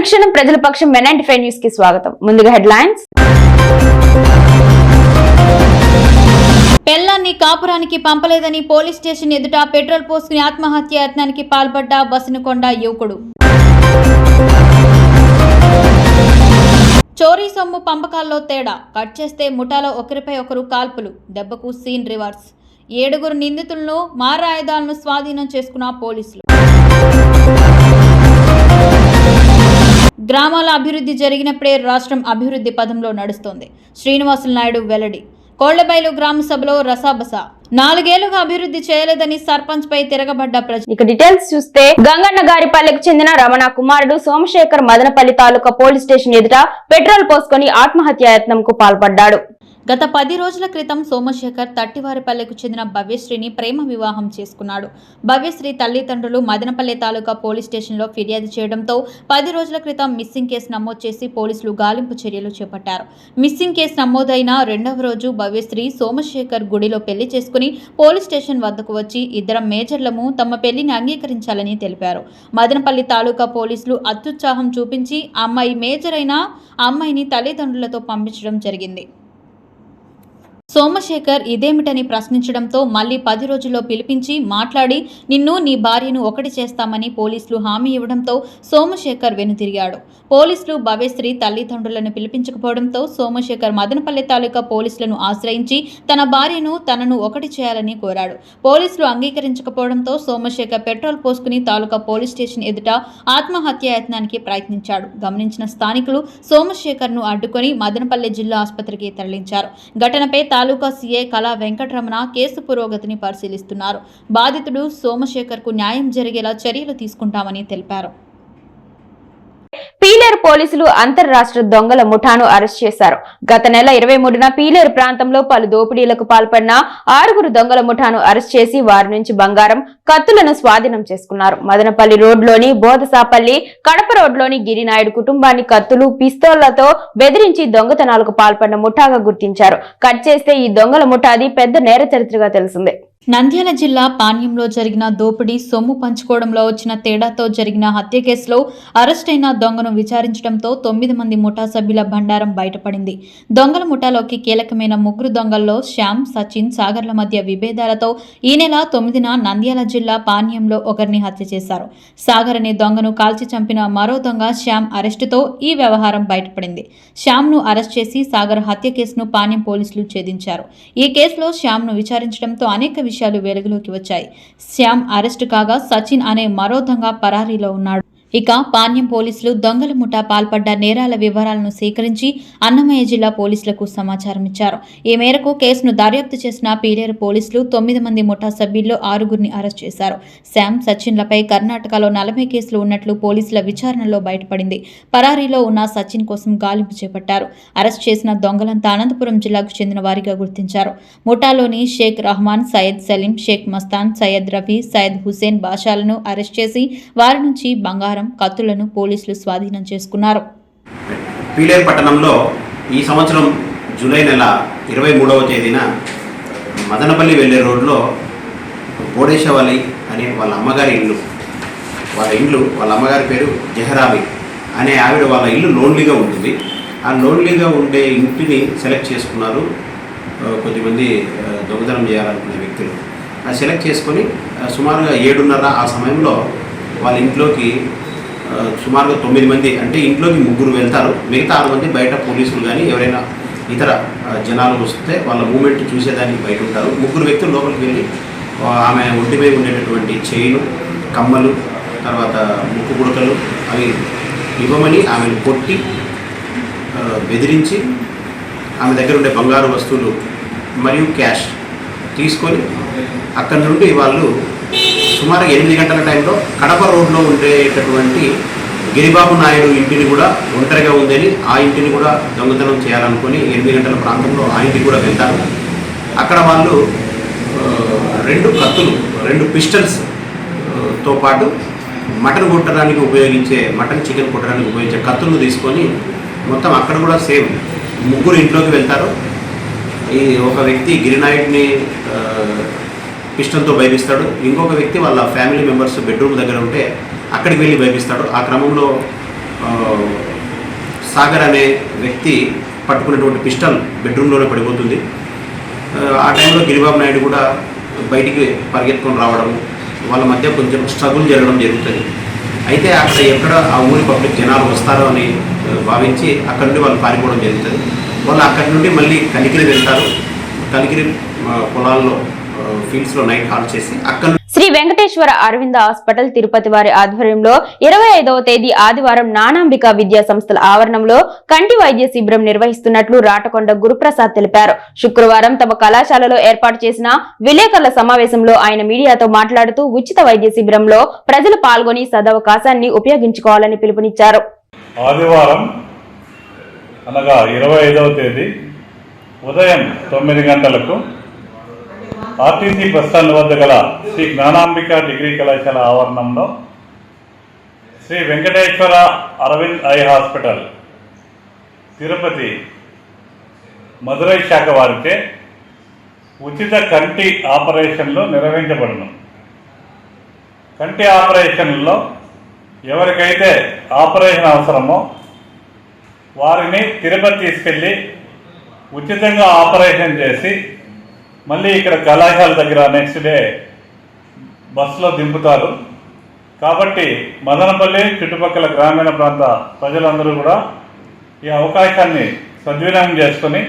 అనుక్షణం ప్రజల పక్షం Men95 news కి స్వాగతం. ముందుగా హెడ్లైన్స్. పెళ్లాన్ని కాపురానికి పంపలేదని పోలీస్ స్టేషన్ ఎదుట పెట్రోల్ పోసుకుని ఆత్మహత్య యత్నానికి పాల్పడ్డ బసినకొండ యువకుడు. చోరీ సొమ్ము పంపకాల్లో తేడా, కట్ చేస్తే ముఠాలో ఒకరిపై ఒకరు కాల్పులు, దెబ్బకు సీన్ రివర్స్. 7 నిందితులను మారాయుధాలను స్వాధీనం చేసుకున్న పోలీసులు. గ్రామాల అభివృద్ధి జరిగినప్పుడే రాష్ట్రం అభివృద్ధి పదంలో నడుస్తోంది. శ్రీనివాసులు నాయుడు వెల్లడి. కోళ్లబైలు గ్రామ సభలో రసాబస. 4 ఏళ్లుగా అభివృద్ధి చేయలేదని సర్పంచ్ పై తిరగబడ్డ ప్రజలు. ఇక డీటెయిల్స్ చూస్తే గంగన్న గారిపల్లెకు చెందిన రమణ కుమారుడు సోమశేఖర్ మదనపల్లి తాలూకా పోలీస్ స్టేషన్ ఎదుట పెట్రోల్ పోసుకొని ఆత్మహత్య యత్నంకు పాల్పడ్డాడు. గత 10 రోజుల క్రితం సోమశేఖర్ తట్టివారిపల్లెకు చెందిన భవ్యశ్రీని ప్రేమ వివాహం చేసుకున్నాడు. భవ్యశ్రీ తల్లిదండ్రులు మదనపల్లె తాలూకా పోలీస్ స్టేషన్లో ఫిర్యాదు చేయడంతో 10 రోజుల క్రితం మిస్సింగ్ కేసు నమోదు చేసి పోలీసులు గాలింపు చర్యలు చేపట్టారు. మిస్సింగ్ కేసు నమోదైన 2వ రోజు భవ్యశ్రీ సోమశేఖర్ గుడిలో పెళ్లి చేసుకుని పోలీస్ స్టేషన్ వద్దకు వచ్చి ఇద్దరం మేజర్లము తమ పెళ్లిని అంగీకరించాలని తెలిపారు. మదనపల్లి తాలూకా పోలీసులు అత్యుత్సాహం చూపించి అమ్మాయి మేజర్ అయిన అమ్మాయిని తల్లిదండ్రులతో పంపించడం జరిగింది. సోమశేఖర్ ఇదేమిటని ప్రశ్నించడంతో మళ్లీ 10 రోజుల్లో పిలిపించి మాట్లాడి నిన్ను నీ భార్యను ఒకటి చేస్తామని పోలీసులు హామీ ఇవ్వడంతో సోమశేఖర్ వెనుతిరిగాడు. పోలీసులు భవ్యశ్రీ తల్లిదండ్రులను పిలిపించకపోవడంతో సోమశేఖర్ మదనపల్లె తాలూకా పోలీసులను ఆశ్రయించి తన భార్యను తనను ఒకటి చేయాలని కోరాడు. పోలీసులు అంగీకరించకపోవడంతో సోమశేఖర్ పెట్రోల్ పోసుకుని తాలూకా పోలీస్ స్టేషన్ ఎదుట ఆత్మహత్య యత్నానికి ప్రయత్నించాడు. గమనించిన స్థానికులు సోమశేఖర్ ను అడ్డుకొని మదనపల్లె జిల్లా ఆసుపత్రికి తరలించారు. ఘటనపై తాలూకా సీఐ కళా వెంకటరమణ కేసు పురోగతిని పరిశీలిస్తున్నారు. బాధితుడు సోమశేఖర్ కు న్యాయం జరిగేలా చర్యలు తీసుకుంటామని తెలిపారు. పీలేరు పోలీసులు అంతర్రాష్ట్ర దొంగల ముఠాను అరెస్ట్ చేశారు. గత నెల 23న పీలేరు ప్రాంతంలో పలు దోపిడీలకు పాల్పడిన 6 దొంగల ముఠాను అరెస్ట్ చేసి వారి నుంచి బంగారం, కత్తులను స్వాధీనం చేసుకున్నారు. మదనపల్లి రోడ్లోని బోధసాపల్లి, కడప రోడ్లోని గిరినాయుడు కుటుంబాన్ని కత్తులు, పిస్తోళ్లతో బెదిరించి దొంగతనాలకు పాల్పడిన ముఠాగా గుర్తించారు. కట్ చేస్తే ఈ దొంగల ముఠాది పెద్ద నేర చరిత్రగా తెలిసిందే. నంద్యాల జిల్లా పాణ్యంలో జరిగిన దోపిడీ, సొమ్ము పంచుకోవడంలో వచ్చిన తేడాతో జరిగిన హత్య కేసులో అరెస్ట్ అయిన దొంగను విచారించడంతో 9 మంది ముఠా సభ్యుల బండారం బయటపడింది. దొంగల ముఠాలోకి కీలకమైన 3 దొంగల్లో శ్యామ్, సచిన్, సాగర్ల మధ్య విభేదాలతో ఈ నెల 9న నంద్యాల జిల్లా పాణ్యంలో ఒకరిని హత్య చేశారు. సాగర్ అనే దొంగను కాల్చి చంపిన మరో దొంగ శ్యామ్ అరెస్టుతో ఈ వ్యవహారం బయటపడింది. శ్యామ్ను అరెస్ట్ చేసి సాగర్ హత్య కేసును పాణ్యం పోలీసులు ఛేదించారు. ఈ కేసులో శ్యామ్ను విచారించడంతో అనేక విషయాలు వెలుగులోకి వచ్చాయి. శ్యామ్ అరెస్టు కాగా సచిన్ అనే మరో దొంగ పరారీలో ఉన్నాడు. ఇక పాణ్యం పోలీసులు దొంగల ముఠా పాల్పడ్డ నేరాల వివరాలను సేకరించి అన్నమయ్య జిల్లా పోలీసులకు సమాచారం ఇచ్చారు. ఈ మేరకు కేసును దర్యాప్తు చేసిన పీలేరు పోలీసులు 9 మంది ముఠా సభ్యుల్లో 6 అరెస్ట్ చేశారు. శ్యామ్, సచిన్లపై కర్ణాటకలో 40 కేసులు ఉన్నట్లు పోలీసుల విచారణలో బయటపడింది. పరారీలో ఉన్న సచిన్ కోసం గాలింపు చేపట్టారు. అరెస్ట్ చేసిన దొంగలంతా అనంతపురం జిల్లాకు చెందిన వారిగా గుర్తించారు. ముఠాలోని షేక్ రహమాన్, సయ్యద్ సలీం, షేక్ మస్తాన్, సయ్యద్ రఫీ, సయ్యద్ హుసేన్ బాషాలను అరెస్ట్ చేసి వారి నుంచి బంగారం, కత్తులను పోలీసులు స్వాధీనం చేసుకున్నారు. పీలేరు పట్టణంలో ఈ సంవత్సరం జూలై నెల 23వ తేదీన మదనపల్లి వెళ్లే రోడ్లో బోడేశవాలి అనే వాళ్ళ అమ్మగారి ఇల్లు, వాళ్ళ అమ్మగారి పేరు జహరాబి అనే ఆవిడ, వాళ్ళ ఇల్లు లోన్లీగా ఉంటుంది. ఆ లోన్లీగా ఉండే ఇంటిని సెలెక్ట్ చేసుకున్నారు కొద్దిమంది దొంగతనం చేయాలనుకునే వ్యక్తులు. అది సెలెక్ట్ చేసుకొని సుమారుగా 7:30 ఆ సమయంలో వాళ్ళ ఇంట్లోకి సుమారుగా 9 మంది, అంటే ఇంట్లోకి 3 వెళ్తారు, మిగతా 6 మంది బయట పోలీసులు కానీ ఎవరైనా ఇతర జనాలు వస్తే వాళ్ళ మూమెంట్ చూసేదానికి బయట ఉంటారు. 3 వ్యక్తులు లోపలికి వెళ్ళి ఆమె ఒంటిపై ఉండేటటువంటి చైను, కమ్మలు, తర్వాత ముక్కు గుడకలు అవి ఇవ్వమని ఆమెను కొట్టి బెదిరించి ఆమె దగ్గర ఉండే బంగారు వస్తువులు మరియు క్యాష్ తీసుకొని అక్కడి నుండి వాళ్ళు సుమారు 8 గంటల టైంలో కడప రోడ్లో ఉండేటటువంటి గిరిబాబు నాయుడు ఇంటిని కూడా ఒంటరిగా ఉందని ఆ ఇంటిని కూడా దొంగతనం చేయాలనుకొని 8 గంటల ప్రాంతంలో ఆ ఇంటికి కూడా వెళ్తారు. అక్కడ వాళ్ళు 2 కత్తులు, 2 పిస్టల్స్తో పాటు మటన్ కొట్టడానికి ఉపయోగించే చికెన్ కొట్టడానికి ఉపయోగించే కత్తులను తీసుకొని మొత్తం అక్కడ కూడా సేమ్ 3 ఇంట్లోకి వెళ్తారు. ఈ ఒక వ్యక్తి గిరినాయుడిని పిస్టల్తో భయపిస్తాడు, ఇంకొక వ్యక్తి వాళ్ళ ఫ్యామిలీ మెంబర్స్ బెడ్రూమ్ దగ్గర ఉంటే అక్కడికి వెళ్ళి భయపిస్తాడు. ఆ క్రమంలో సాగర్ అనే వ్యక్తి పట్టుకున్నటువంటి పిస్టల్ బెడ్రూమ్లోనే పడిపోతుంది. ఆ టైంలో గిరిబాబు నాయుడు కూడా బయటికి పరిగెత్తుకొని రావడం, వాళ్ళ మధ్య కొంచెం స్ట్రగుల్ జరగడం జరుగుతుంది. అయితే అక్కడ ఎక్కడ ఆ ఊరి పబ్లిక్ జనాలు వస్తారో అని భావించి అక్కడి నుండి వాళ్ళు పారిపోవడం జరుగుతుంది. వాళ్ళు అక్కడి నుండి మళ్ళీ కలికిరి వెళ్తారు. కలికిరి పొలాల్లో ఫీల్డ్స్లో నైట్ హాల్ట్ చేసి అక్కడ శ్రీ వెంకటేశ్వర అరవింద హాస్పిటల్ తిరుపతి వారి ఆధ్వర్యంలో 25వ తేదీ ఆదివారం నానాంబిక విద్యా సంస్థల ఆవరణంలో కంటి వైద్య శిబిరం నిర్వహిస్తున్నట్లు రాటకొండ గురుప్రసాద్ తెలిపారు. శుక్రవారం తమ కళాశాలలో ఏర్పాటు చేసిన విలేకరుల సమావేశంలో ఆయన మీడియాతో మాట్లాడుతూ ఉచిత వైద్య శిబిరంలో ప్రజలు పాల్గొని సదవకాశాన్ని ఉపయోగించుకోవాలని పిలుపునిచ్చారు. ఆదివారం అనగా 25వ తేదీ ఉదయం 9 గంటలకు ఆర్టీసీ బస్టాండ్ వద్ద గల శ్రీ జ్ఞానాంబిక డిగ్రీ కళాశాల ఆవరణంలో శ్రీ వెంకటేశ్వర అరవింద్ ఐ హాస్పిటల్ తిరుపతి మదురై శాఖ వారిచే ఉచిత కంటి ఆపరేషన్లు నిర్వహించబడును. కంటి ఆపరేషన్లలో ఎవరికైతే ఆపరేషన్ అవసరమో వారిని తిరుపతి తీసుకెళ్ళి ఉచితంగా ఆపరేషన్ చేసి మళ్ళీ ఇక్కడ కళాశాల దగ్గర నెక్స్ట్ డే బస్సులో దింపుతారు. కాబట్టి మదనపల్లి చుట్టుపక్కల గ్రామీణ ప్రాంత ప్రజలందరూ కూడా ఈ అవకాశాన్ని సద్వినియోగం చేసుకుని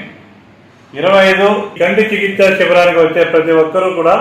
25 కంటి చికిత్సా శిబిరానికి వచ్చే ప్రతి ఒక్కరూ కూడా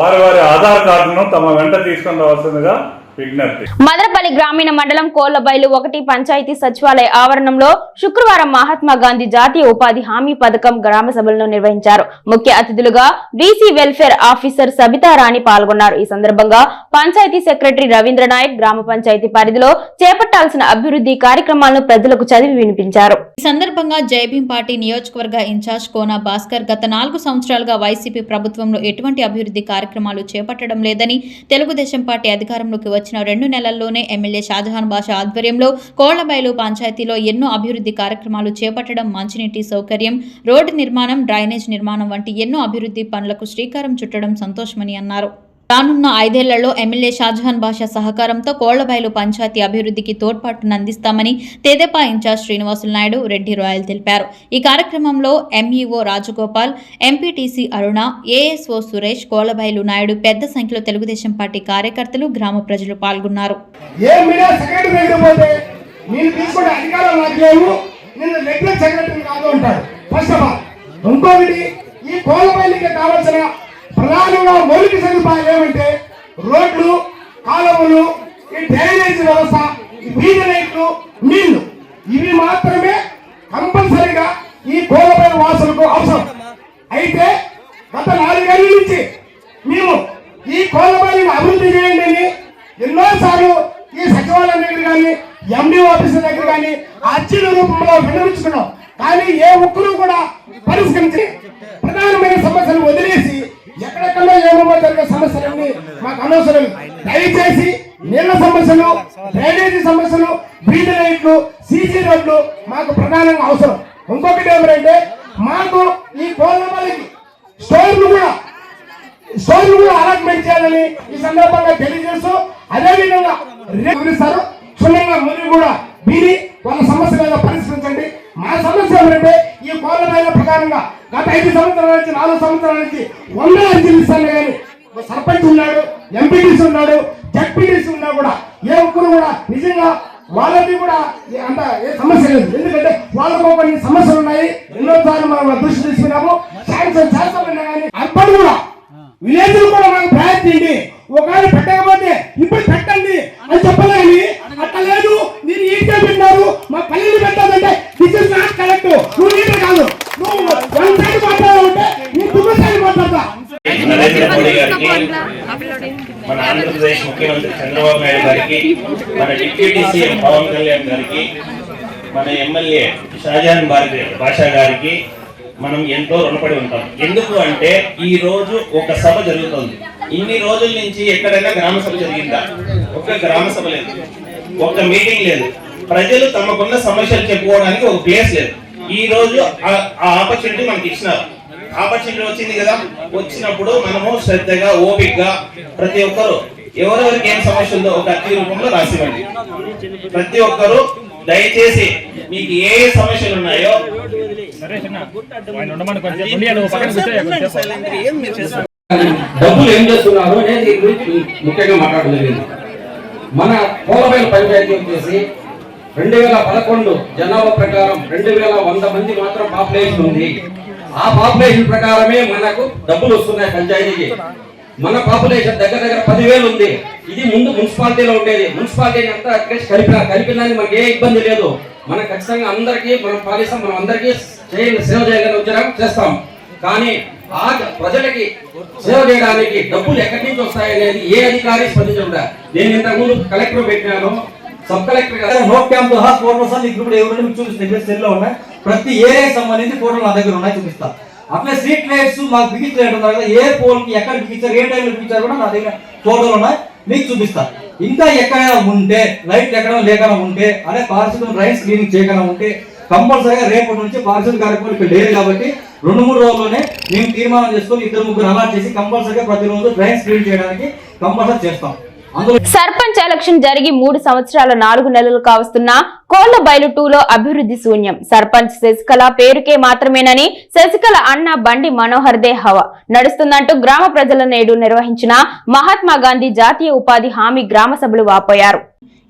వారి వారి ఆధార్ కార్డును తమ వెంట తీసుకుని రావాల్సిందిగా విజ్ఞప్తి. మదనపల్లి గ్రామీణ మండలం కోళ్లబైలు 1 పంచాయతీ సచివాలయ ఆవరణంలో శుక్రవారం మహాత్మా గాంధీ జాతీయ ఉపాధి హామీ పథకం గ్రామ సభలను నిర్వహించారు. ముఖ్య అతిథులుగా బీసీ వెల్ఫేర్ ఆఫీసర్ సబితారాణి పాల్గొన్నారు. ఈ సందర్భంగా పంచాయతీ సెక్రటరీ రవీంద్ర నాయక్ గ్రామ పంచాయతీ పరిధిలో చేపట్టాల్సిన అభివృద్ధి కార్యక్రమాలను ప్రజలకు చదివి వినిపించారు. ఈ సందర్భంగా జైభీం పార్టీ నియోజకవర్గ ఇన్ఛార్జ్ కోన భాస్కర్ గత 4 సంవత్సరాలుగా వైసీపీ ప్రభుత్వంలో ఎటువంటి అభివృద్ధి కార్యక్రమాలు చేపట్టడం లేదని, తెలుగుదేశం పార్టీ అధికారంలోకి వచ్చిన 2 నెలల్లోనే ఎమ్మెల్యే షాజహాన్ బాషా ఆధ్వర్యంలో కోళ్లబైలు పంచాయతీలో ఎన్నో అభివృద్ధి కార్యక్రమాలు చేపట్టడం, మంచినీటి సౌకర్యం, రోడ్డు నిర్మాణం, డ్రైనేజ్ నిర్మాణం వంటి ఎన్నో అభివృద్ధి పనులకు శ్రీకారం చుట్టడం సంతోషమని అన్నారు. రానున్న 5 ఏళ్లలో ఎమ్మెల్యే షాజహాన్ బాషా సహకారంతో కోళ్లబైలు పంచాయతీ అభివృద్ధికి తోడ్పాటును అందిస్తామని తెదేపా ఇన్ఛార్జ్ శ్రీనివాసులు నాయుడు, రెడ్డి రాయల్ తెలిపారు. ఈ కార్యక్రమంలో ఎంఈఓ రాజగోపాల్, ఎంపీటీసీ అరుణ, ఏఎస్ఓ సురేష్, కోళ్లబైలు నాయుడు పెద్ద సంఖ్యలో తెలుగుదేశం పార్టీ కార్యకర్తలు, గ్రామ ప్రజలు పాల్గొన్నారు. ప్రధానంగా మౌలిక సదుపాయాలు ఏమంటే రోడ్లు, కాలువలు, ఈ డ్రైనేజ్ వ్యవస్థ, ఈ వీధి లైట్లు, నీళ్లు, ఇవి మాత్రమే కంపల్సరీగా ఈ కోళ్లబైలు వాసులకు అవసరం. అయితే గత 4 ఏళ్ల నుంచి మేము ఈ కోళ్లబైలుని అభివృద్ధి చేయండి అని ఎన్నోసార్లు ఈ సచివాలయం దగ్గర కానీ, ఎండి ఆఫీసుల దగ్గర కానీ అర్జీల రూపంలో విన్నవించుకున్నాం. కానీ ఏ ఒక్కరూ కూడా పరిష్కరించి ప్రధానమైన సమస్యలు వదిలేసి ఎక్కడెక్కడో ఏమో జరిగే సమస్యలన్నీ మాకు అనవసరం. దయచేసి నీళ్ల సమస్యలు, డ్రైనేజీ సమస్యలు, వీధి లైట్లు, సీసీ రోడ్లు మాకు ప్రధానంగా అవసరం. ఇంకొకటి ఏమంటే మాకు ఈ కోళ్లబైలుకి స్టోర్లు కూడా అలాట్మెంట్ చేయాలని ఈ సందర్భంగా తెలియజేస్తూ, అదేవిధంగా రేపు క్షుణ్ణంగా ముందు కూడా విని వాళ్ళ సమస్యలు పరిష్కరించండి. మా సమస్య ఏమంటే ఈ కోళ్లబైలు ప్రధానంగా గత 5 సంవత్సరాల నుంచి 4 సంవత్సరాల నుంచి 100 అర్జీలు ఇస్తాను. కానీ సర్పంచ్ ఉన్నాడు, ఎంపీటీసీ ఉన్నాడు, జడ్పీటీసీ ఉన్నా కూడా ఏ ఒక్కరు కూడా నిజంగా వాళ్ళది కూడా అంత ఏ సమస్య లేదు. ఎందుకంటే వాళ్ళకు కొన్ని సమస్యలు ఉన్నాయి. ఎన్నోసార్లు మనం దృష్టి తీసుకున్నాము, శాంక్షన్ చేస్తామన్నా కానీ అప్పటి కూడా విలేజ్ కూడా మనకు ప్రయత్నించి ఒకవేళ పెట్టకపోతే ఇప్పుడు పెట్టండి అని చెప్పలేని అట్లా లేదు. మీరు ఈటే పెట్టారు, మా పల్లెలు పెట్టాలంటే దిస్ ఇస్ నాట్ కరెక్ట్. నువ్వు ఈటే కాదు, నువ్వు 1 సైడ్ మాట్లాడాలంటే నేను 2 సైడ్ మాట్లాడతా. నరేంద్ర మోడీ గారికి, మన ఆంధ్రప్రదేశ్ ముఖ్యమంత్రి చంద్రబాబు నాయుడు గారికి, మన డిప్యూటీ సీఎం పవన్ కళ్యాణ్ గారికి, మన ఎమ్మెల్యే షాజహాన్ బాషా గారికి మనం ఎంతో రుణపడి ఉంటాం. ఎందుకు అంటే ఈ రోజు ఒక సభ జరుగుతుంది. ఇన్ని రోజుల నుంచి ఎక్కడైనా గ్రామ సభ జరిగిందా? ఒక గ్రామ సభ లేదు, ఒక మీటింగ్ లేదు, ప్రజలు తమకున్న సమస్యలు చెప్పుకోవడానికి ఒక ప్లేస్ లేదు. ఈ రోజు ఆ ఆపర్చునిటీ మనకి ఇచ్చినారు. ఆపర్చునిటీ వచ్చింది కదా, వచ్చినప్పుడు మనము శ్రద్ధగా, ఓపికగా ప్రతి ఒక్కరు ఎవరెవరికి ఏం సమస్య ఉందో ఒక అర్జీ రూపంలో రాసివ్వండి. ప్రతి ఒక్కరూ దయచేసి మీకు ఏ సమస్యలు ఉన్నాయో డబ్బులు ఏం చేస్తున్నారు అనేది ముఖ్యంగా మాట్లాడడం జరిగింది. మన కోలబైలు పంచాయతీ వచ్చేసి 2011 జనాభా ప్రకారం 2100 మంది మాత్రం పాపులేషన్ ఉంది. ఆ పాపులేషన్ ప్రకారమే మనకు డబ్బులు వస్తున్నాయి పంచాయతీకి. మన పాపులేషన్ దగ్గర 10,000 ఉంది. ఇది ముందు మున్సిపాలిటీలో ఉండేది. మున్సిపాలిటీని అంతా కలిపినానికి మనకి ఏ ఇబ్బంది లేదు. మనం ఖచ్చితంగా అందరికీ మనం పాలిస్తాం, మనం అందరికీ సేవ చేయగలిగిన ఉద్యోగం చేస్తాం. కానీ ఆ ప్రజలకి సేవ చేయడానికి డబ్బులు ఎక్కడి నుంచి వస్తాయనేది ఏ అధికారి స్పందించకుండా. నేను ఇంతకుముందు కలెక్టర్ పెట్టినాను, sub collector note camp photos ఇప్పుడు ఎవరు మీకు చూపిస్తే సెల్లో ఉన్నాయి. ప్రతి ఏరియాకి సంబంధించి ఫోటోలు నా దగ్గర ఉన్నాయి, చూపిస్తా. అట్లే స్ట్రీట్ లైట్స్ మాకు బిగించలేదు కదా, ఏ పోల్ కి ఎక్కడ బిగించారు, ఏ టైంలో బిగించారు కూడా నా దగ్గర ఫోటోలు ఉన్నాయి, మీకు చూపిస్తా. ఇంకా ఎక్కడైనా ఉంటే లైట్ ఎక్కడైనా లేకుండా ఉంటే అదే పారిశుద్ధ్యం డ్రైన్స్ క్లీనింగ్ చేయకుండా ఉంటే కంపల్సరీగా రేపటి నుంచి పారిశుద్ధ్య కార్యక్రమం ఇక్కడ లేదు కాబట్టి 2-3 రోజుల్లోనే మేము తీర్మానం చేసుకొని 2-3 అలాట్ చేసి కంపల్సరీగా ప్రతిరోజు డ్రైన్స్ క్లీన్ చేయడానికి కంపల్సరీ చేస్తాం. సర్పంచ్ ఎలక్షన్ జరిగి 3 సంవత్సరాల 4 నెలలు కావస్తున్నా కోళ్లబైలు 2లో అభివృద్ధి శూన్యం. సర్పంచ్ శశికళ పేరుకే మాత్రమేనని శశికళ అన్న బండి మనోహర్ దే హవా నడుస్తుందంటూ గ్రామ ప్రజల నేడు నిర్వహించిన మహాత్మా గాంధీ జాతీయ ఉపాధి హామీ గ్రామ సభలు వాపోయారు.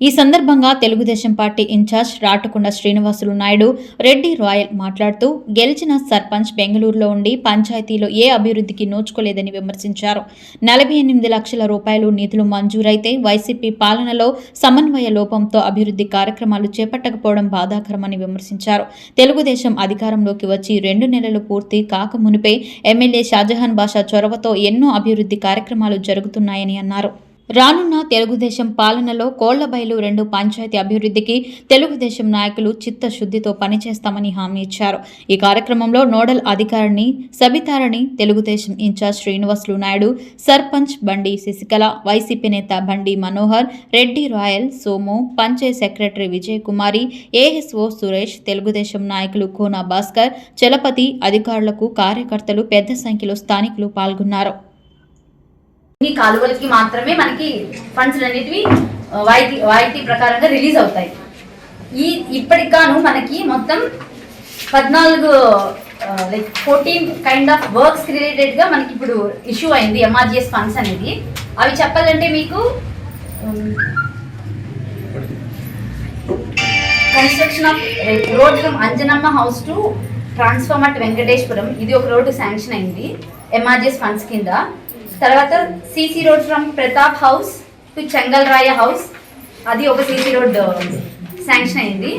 ఈ సందర్భంగా తెలుగుదేశం పార్టీ ఇన్ఛార్జ్ రాటకొండ శ్రీనివాసులు నాయుడు రెడ్డి రాయల్ మాట్లాడుతూ గెలిచిన సర్పంచ్ బెంగళూరులో ఉండి పంచాయతీలో ఏ అభివృద్ధికి నోచుకోలేదని విమర్శించారు. 48 లక్షల రూపాయలు నిధులు మంజూరైతే వైసీపీ పాలనలో సమన్వయ లోపంతో అభివృద్ధి కార్యక్రమాలు చేపట్టకపోవడం బాధాకరమని విమర్శించారు. తెలుగుదేశం అధికారంలోకి వచ్చి 2 నెలలు పూర్తి కాకమునిపే ఎమ్మెల్యే షాజహాన్ బాషా చొరవతో ఎన్నో అభివృద్ధి కార్యక్రమాలు జరుగుతున్నాయని అన్నారు. రానున్న తెలుగుదేశం పాలనలో కోళ్లబైలు 2 పంచాయతీ అభివృద్ధికి తెలుగుదేశం నాయకులు చిత్తశుద్ధితో పనిచేస్తామని హామీ ఇచ్చారు. ఈ కార్యక్రమంలో నోడల్ అధికారిని సబితారని, తెలుగుదేశం ఇన్ఛార్జ్ శ్రీనివాసులు నాయుడు, సర్పంచ్ బండి శశికళ, వైసీపీ నేత బండి మనోహర్, రెడ్డి రాయల్, సోము, పంచాయత్ సెక్రటరీ విజయ్ కుమారి, ఏఎస్ఓ సురేష్, తెలుగుదేశం నాయకులు కోన భాస్కర్, చలపతి, అధికారులకు, కార్యకర్తలు పెద్ద సంఖ్యలో స్థానికులు పాల్గొన్నారు. ఈ కాలువలకి మాత్రమే మనకి ఫండ్స్ అనేటివి వాయితీ ప్రకారంగా రిలీజ్ అవుతాయి. ఇప్పటికి గాను మనకి మొత్తం 14 కైండ్ ఆఫ్ వర్క్స్ రిలేటెడ్ గా మనకి ఇప్పుడు ఇష్యూ అయింది ఎంఆర్జిఎస్ ఫండ్స్ అనేది. అవి చెప్పాలంటే మీకు construction of road from Anjanamma house to transformer Venkateshwaram, ఇది ఒక రోడ్డు శాంక్షన్ అయింది ఎంఆర్జిఎస్ ఫండ్స్ కింద. తర్వాత CC road from Pratap house to Chengal Raya house, అది ఒక సిసి రోడ్ శాంక్షన్ అయింది.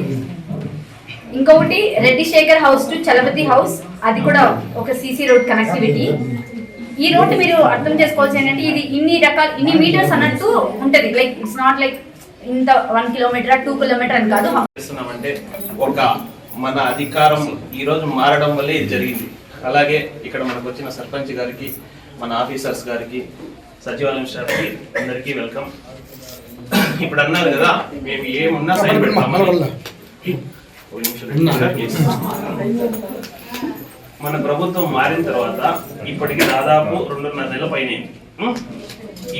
ఇంకొకటి Reddy Sekhar house to Chalapathi house, అది కూడా ఒక సిసి రోడ్ కనెక్టివిటీ. ఈ రోడ్ మీరు అర్థం చేసుకోవాల్సి ఏంటంటే ఇది ఇన్ని మీటర్స్ అన్నట్టు ఉంటది. లైక్ ఇట్స్ నాట్ లైక్ ఇంత 1 కిలోమీటర్ 2 కిలోమీటర్ అని కాదు. అంటే ఒక మన అధికారం ఈ రోజు మారడం వల్లే ఇది జరిగింది. అలాగే ఇక్కడ మనకు వచ్చిన సర్పంచ్ గారికి, మన ఆఫీసర్స్ గారికి, సచివాలయం స్టాఫ్కి అందరికీ వెల్కమ్. ఇప్పుడు అన్నారు కదా మేము ఏమున్నా సైన్ పెడతామని. మన ప్రభుత్వం మారిన తర్వాత ఇప్పటికి దాదాపు 2.5 నెలల పైన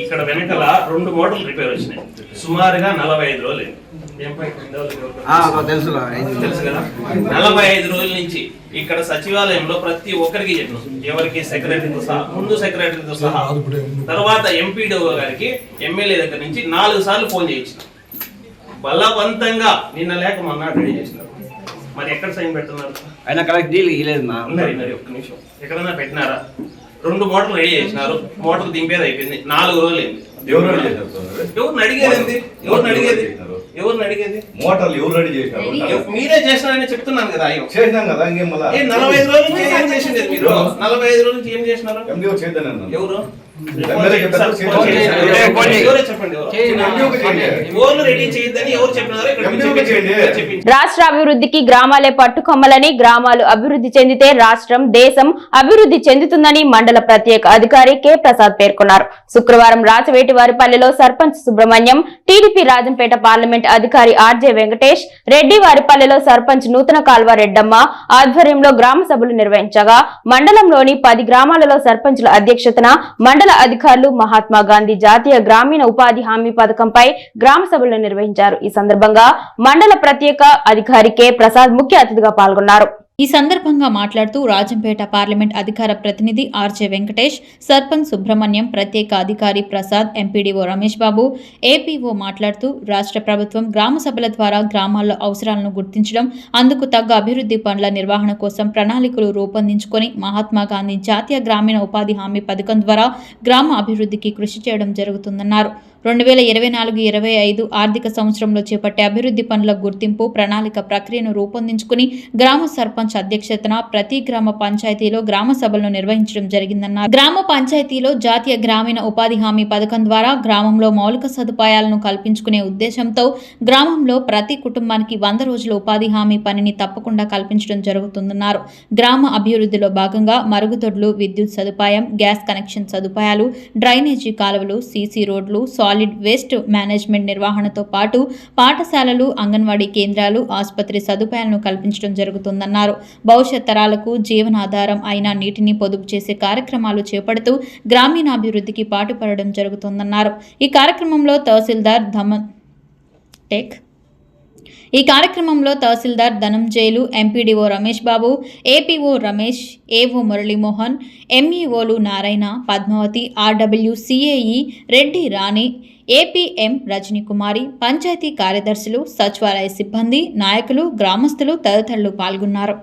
ఇక్కడ వెనకల 2 మోటార్లు రిపేర్ వచ్చినాయి. సుమారుగా 45 రోజులు. తెలుసు కదా, 45 రోజుల నుంచి ఇక్కడ సచివాలయంలో ప్రతి ఒక్కరికి చెప్పినాం, ఎవరికి సెక్రటరీతో సహా, ముందు సెక్రటరీతో సహా, తర్వాత ఎంపీడీఓ గారికి, ఎమ్మెల్యే దగ్గర నుంచి 4 సార్లు ఫోన్ చేయించిన. బలవంతంగా నిన్న లేక మొన్న రెడీ చేసినారు. మరి ఎక్కడ సైన్ పెడుతున్నారు? ఆయన కరెక్ట్ డీల్ ఇవ్వలేదు. ఒక్క నిమిషం, ఎక్కడన్నా పెట్టినారా? 2 మోటార్లు రెడీ చేసినారు, మోటార్ దింపేది అయిపోయింది, 4 రోజులు అయింది. ఎవరిని అడిగేది? మోటార్లు ఎవరు రెడీ చేసినారు? మీరే చేసినారని చెప్తున్నాను కదా. చేసినాం కదా, ఇంకేం మళ్ళీ 45 రోజుల నుంచి ఏం చేసింది మీరు? 45 రోజుల నుంచి ఏం చేసినారు? ఎండిఓ చేద్దాను. ఎవరు? రాష్ట్ర అభివృద్ధికి గ్రామాలే పట్టుకొమ్మలని, గ్రామాలు అభివృద్ధి చెందితే రాష్ట్రం, దేశం అభివృద్ధి చెందుతుందని మండల ప్రత్యేక అధికారి కె ప్రసాద్ పేర్కొన్నారు. శుక్రవారం రాచవేటివారిపల్లెలో sarpanch Subrahmanyam, TDP Rajampet parliament parliament అధికారి ఆర్జే వెంకటేష్ రెడ్డివారిపల్లెలో సర్పంచ్ నూతన కాల్వ రెడ్డమ్మ ఆధ్వర్యంలో గ్రామ సభలు నిర్వహించగా మండలంలోని 10 గ్రామాలలో సర్పంచుల అధ్యక్షతన మండల అధికారులు మహాత్మా గాంధీ జాతీయ గ్రామీణ ఉపాధి హామీ పథకంపై గ్రామ సభలు నిర్వహించారు. ఈ సందర్భంగా మండల ప్రత్యేక అధికారి కె ప్రసాద్ ముఖ్య అతిథిగా పాల్గొన్నారు. ఈ సందర్భంగా మాట్లాడుతూ రాజంపేట పార్లమెంట్ అధికార ప్రతినిధి ఆర్జే వెంకటేష్, సర్పంచ్ సుబ్రహ్మణ్యం, ప్రత్యేక అధికారి ప్రసాద్, ఎంపీడీఓ రమేష్ బాబు, ఏపీఓ మాట్లాడుతూ రాష్ట్ర ప్రభుత్వం గ్రామ సభల ద్వారా గ్రామాల్లో అవసరాలను గుర్తించడం, అందుకు తగ్గ అభివృద్ధి పనుల నిర్వహణ కోసం ప్రణాళికలు రూపొందించుకొని మహాత్మా గాంధీ జాతీయ గ్రామీణ ఉపాధి హామీ పథకం ద్వారా గ్రామ అభివృద్ధికి కృషి చేయడం జరుగుతుందన్నారు. 2024-25 ఆర్థిక సంవత్సరంలో చేపట్టే అభివృద్ధి పనుల గుర్తింపు ప్రణాళిక ప్రక్రియను రూపొందించుకుని గ్రామ సర్పంచ్ అధ్యక్షతన ప్రతి గ్రామ పంచాయతీలో గ్రామ సభలను నిర్వహించడం జరిగిందన్నారు. గ్రామ పంచాయతీలో జాతీయ గ్రామీణ ఉపాధి హామీ పథకం ద్వారా గ్రామంలో మౌలిక సదుపాయాలను కల్పించుకునే ఉద్దేశంతో గ్రామంలో ప్రతి కుటుంబానికి 100 రోజుల ఉపాధి హామీ పనిని తప్పకుండా కల్పించడం జరుగుతుందన్నారు. గ్రామ అభివృద్ధిలో భాగంగా మరుగుదొడ్లు, విద్యుత్ సదుపాయం, గ్యాస్ కనెక్షన్ సదుపాయాలు, డ్రైనేజీ కాలువలు, సీసీ రోడ్లు, సాలిడ్ వేస్ట్ మేనేజ్మెంట్ నిర్వహణతో పాటు పాఠశాలలు, అంగన్వాడీ కేంద్రాలు, ఆసుపత్రి సదుపాయాలను కల్పించడం జరుగుతుందన్నారు. భవిష్యత్ తరాలకు జీవనాధారం అయిన నీటిని పొదుపు చేసే కార్యక్రమాలు చేపడుతూ గ్రామీణాభివృద్ధికి పాటుపడడం జరుగుతుందన్నారు. ఈ కార్యక్రమంలో tahsildar Dhananjayulu, MPDO Ramesh Babu, APO Ramesh, AO Muralimohan, ఎంఈఓలు Narayana, Padmavathi, RW CAE Reddy Rani, APM Rajanikumari, panchayati కార్యదర్శులు, సచివాలయ సిబ్బంది, నాయకులు, గ్రామస్తులు తదితరులు పాల్గొన్నారు.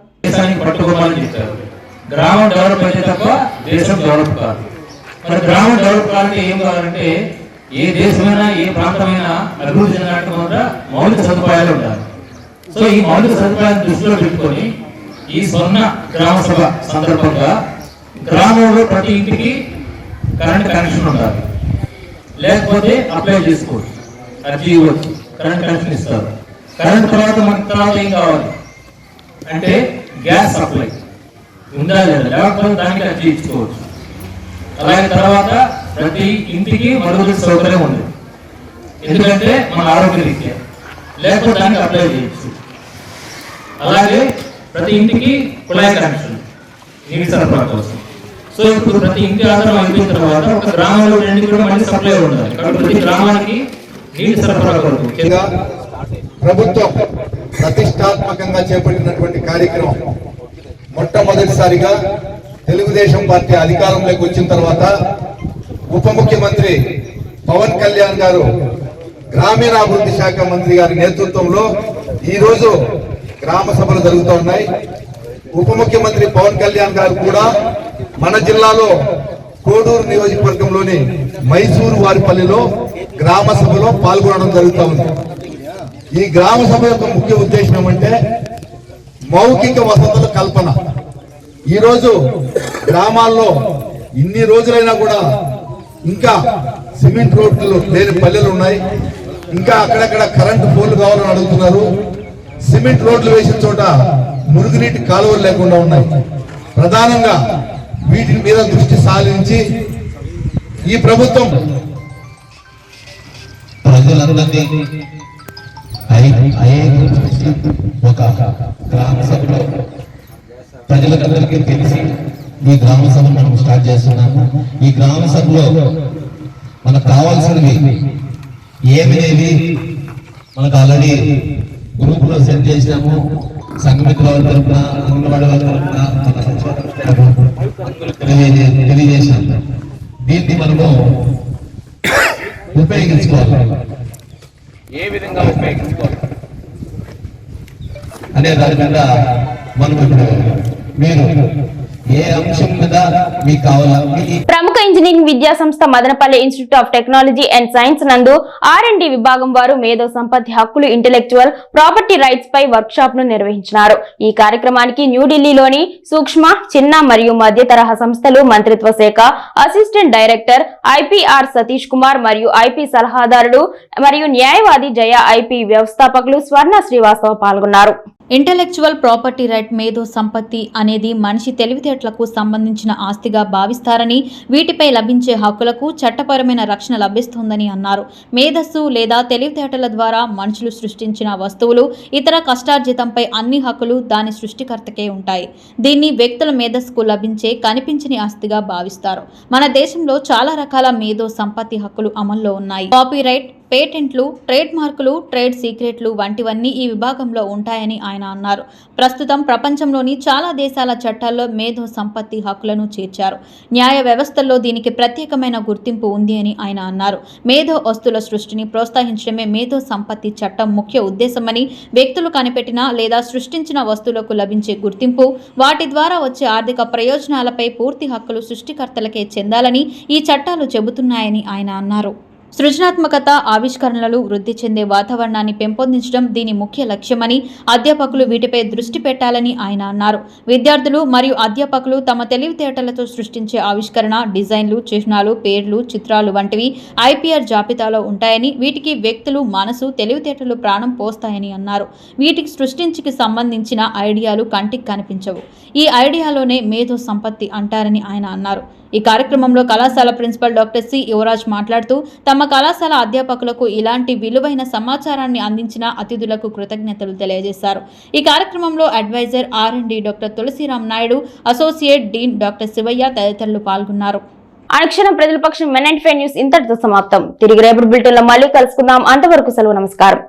గ్రామం డెవలప్ అయితే తప్ప దేశం డెవలప్ కాదు. మరి గ్రామం డెవలప్ కావాలంటే ఏం కావాలంటే ఏ దేశమైనా ఏ ప్రాంతమైనా అభివృద్ధి చెందడానికి మౌలిక సదుపాయాలు ఉండాలి. సో ఈ మౌలిక సదుపాయాలను దృష్టిలో పెట్టుకొని ఈ స్వర్ణ గ్రామ సభ సందర్భంగా గ్రామంలో ప్రతి ఇంటికి కరెంట్ కనెక్షన్ ఉండాలి. లేకపోతే అప్లై చేసుకోవచ్చు, అర్జీ ఇవ్వచ్చు, కరెంట్ కనెక్షన్ ఇస్తారు. కరెంట్ తర్వాత ఏం కావాలి అంటే గ్యాస్ సప్లై ఉందా లేదా, లేకపోతే దానికి అర్జీ ఇచ్చుకోవచ్చు. అలాగే తర్వాత ప్రతి ఇంటికి మరుగుదొడ్డి సౌకర్యం ఉంది, ఎందుకంటే మన ఆరోగ్య రీత్యా, లేకపోతే దానికి అప్లై చేయొచ్చు. అలాగే ప్రతి ఇంటికి కుళాయి కనెక్షన్ నీటి సరఫరా కోసం. సో ఇప్పుడు ప్రతి ఇంటి ఆధారం అయిపోయిన తర్వాత ఒక గ్రామంలో 2 కూడా మళ్ళీ సప్లై ఉండాలి. కాబట్టి ప్రతి గ్రామానికి నీటి సరఫరా కొరకు ప్రభుత్వం ప్రతిష్టాత్మకంగా చేపట్టినటువంటి కార్యక్రమం మొట్టమొదటిసారిగా తెలుగుదేశం పార్టీ అధికారంలోకి వచ్చిన తర్వాత ఉప ముఖ్యమంత్రి పవన్ కళ్యాణ్ గారు గ్రామీణాభివృద్ధి శాఖ మంత్రి గారి నేతృత్వంలో ఈ రోజు గ్రామ సభలు జరుగుతూ ఉన్నాయి. ఉప ముఖ్యమంత్రి పవన్ కళ్యాణ్ గారు కూడా మన జిల్లాలో కోడూరు నియోజకవర్గంలోని మైసూరు వారిపల్లిలో గ్రామ సభలో పాల్గొనడం జరుగుతూ ఉంది. ఈ గ్రామ సభ యొక్క ముఖ్య ఉద్దేశం ఏమంటే మౌలిక వసతుల కల్పన. ఈరోజు గ్రామాల్లో ఇన్ని రోజులైనా కూడా ఇంకా సిమెంట్ రోడ్లు లేని పల్లెలు ఉన్నాయి. ఇంకా అక్కడక్కడ కరెంటు పోల్లు కావాలని అడుగుతున్నారు. సిమెంట్ రోడ్లు వేసిన చోట మురుగునీటి కాలువలు లేకుండా ఉన్నాయి. ప్రధానంగా వీటి మీద దృష్టి సారించి ఈ ప్రభుత్వం ప్రజలందరినీ ఒక గ్రామ సభలో ప్రజలందరికీ తెలిసి ఈ గ్రామ సభ మనం స్టార్ట్ చేస్తున్నాము. ఈ గ్రామ సభలో మనకు కావాల్సినవి ఏమినేవి మనకు ఆల్రెడీ గ్రూప్ లో సెండ్ చేసినాము. సంఘమిత్రుల వాళ్ళ తరఫున, అంగన్వాడీ వాళ్ళ తరఫున తెలియజేసినాము. దీన్ని మనము ఉపయోగించుకోవాలి. ఏ విధంగా ఉపయోగించుకోవాలి అనే దాని మీద మనం ఇప్పుడు మీరు ఏ అంశం మీద మీకు కావాలా. ప్రముఖ ఇంజనీరింగ్ విద్యా సంస్థ Madanapalle institute of technology and science నందు R&D విభాగం వారు మేధో సంపత్తి హక్కులు, ఇంటెలెక్చువల్ ప్రాపర్టీ రైట్స్ పై వర్క్ షాప్ ను నిర్వహించారు. ఈ కార్యక్రమానికి న్యూఢిల్లీలోని సూక్ష్మ, చిన్న మరియు మధ్య తరహా సంస్థలు మంత్రిత్వ శాఖ assistant director IPR Satish Kumar మరియు IP సలహాదారుడు మరియు న్యాయవాది జయ IP వ్యవస్థాపకులు స్వర్ణ శ్రీవాస్తవ పాల్గొన్నారు. ఇంటెలెక్చువల్ ప్రాపర్టీ రైట్ మేధో సంపత్తి అనేది మనిషి తెలివితేటలకు సంబంధించిన ఆస్తిగా భావిస్తారని, వీటిపై లభించే హక్కులకు చట్టపరమైన రక్షణ లభిస్తోందని అన్నారు. మేధస్సు లేదా తెలివితేటల ద్వారా మనుషులు సృష్టించిన వస్తువులు, ఇతర కష్టార్జితంపై అన్ని హక్కులు దాని సృష్టికర్తకే ఉంటాయి. దీన్ని వ్యక్తుల మేధస్సుకు లభించే కనిపించని ఆస్తిగా భావిస్తారు. మన దేశంలో చాలా రకాల మేధో సంపత్తి హక్కులు అమల్లో ఉన్నాయి. కాపీరైట్, పేటెంట్లు, ట్రేడ్ మార్కులు, ట్రేడ్ సీక్రెట్లు వంటివన్నీ ఈ విభాగంలో ఉంటాయని ఆయన అన్నారు. ప్రస్తుతం ప్రపంచంలోని చాలా దేశాల చట్టాల్లో మేధో సంపత్తి హక్కులను చేర్చారు. న్యాయ వ్యవస్థల్లో దీనికి ప్రత్యేకమైన గుర్తింపు ఉంది అని ఆయన అన్నారు. మేధో వస్తువుల సృష్టిని ప్రోత్సహించడమే మేధో సంపత్తి చట్టం ముఖ్య ఉద్దేశమని, వ్యక్తులు కనిపెట్టిన లేదా సృష్టించిన వస్తువులకు లభించే గుర్తింపు, వాటి ద్వారా వచ్చే ఆర్థిక ప్రయోజనాలపై పూర్తి హక్కులు సృష్టికర్తలకే చెందాలని ఈ చట్టాలు చెబుతున్నాయని ఆయన అన్నారు. సృజనాత్మకత, ఆవిష్కరణలు వృద్ధి చెందే వాతావరణాన్ని పెంపొందించడం దీని ముఖ్య లక్ష్యమని, అధ్యాపకులు వీటిపై దృష్టి పెట్టాలని ఆయన అన్నారు. విద్యార్థులు మరియు అధ్యాపకులు తమ తెలివితేటలతో సృష్టించే ఆవిష్కరణ, డిజైన్లు, చిహ్నాలు, పేర్లు, చిత్రాలు వంటివి ఐపీఆర్ జాబితాలో ఉంటాయని, వీటికి వ్యక్తులు మనసు, తెలివితేటలు ప్రాణం పోస్తాయని అన్నారు. వీటికి సృష్టించికి సంబంధించిన ఐడియాలు కంటికి కనిపించవు. ఈ ఐడియాలోనే మేధో సంపత్తి అంటారని ఆయన అన్నారు. ఈ కార్యక్రమంలో కళాశాల ప్రిన్సిపల్ డాక్టర్ సి యువరాజ్ మాట్లాడుతూ, తమ కళాశాల అధ్యాపకులకు ఇలాంటి విలువైన సమాచారాన్ని అందించిన అతిథులకు కృతజ్ఞతలు తెలియజేశారు. ఈ కార్యక్రమంలో adviser R&D doctor Tulasiram Naidu, associate dean doctor Sivaiah తదితరులు పాల్గొన్నారు. అనుక్షణం ప్రజల పక్షం Men95 న్యూస్ ఇంతటితో సమాప్తం. తిరిగి రేపటి బులెటిన్లో మళ్ళీ కలుసుకుందాం. అంతవరకు సెలవు, నమస్కారం.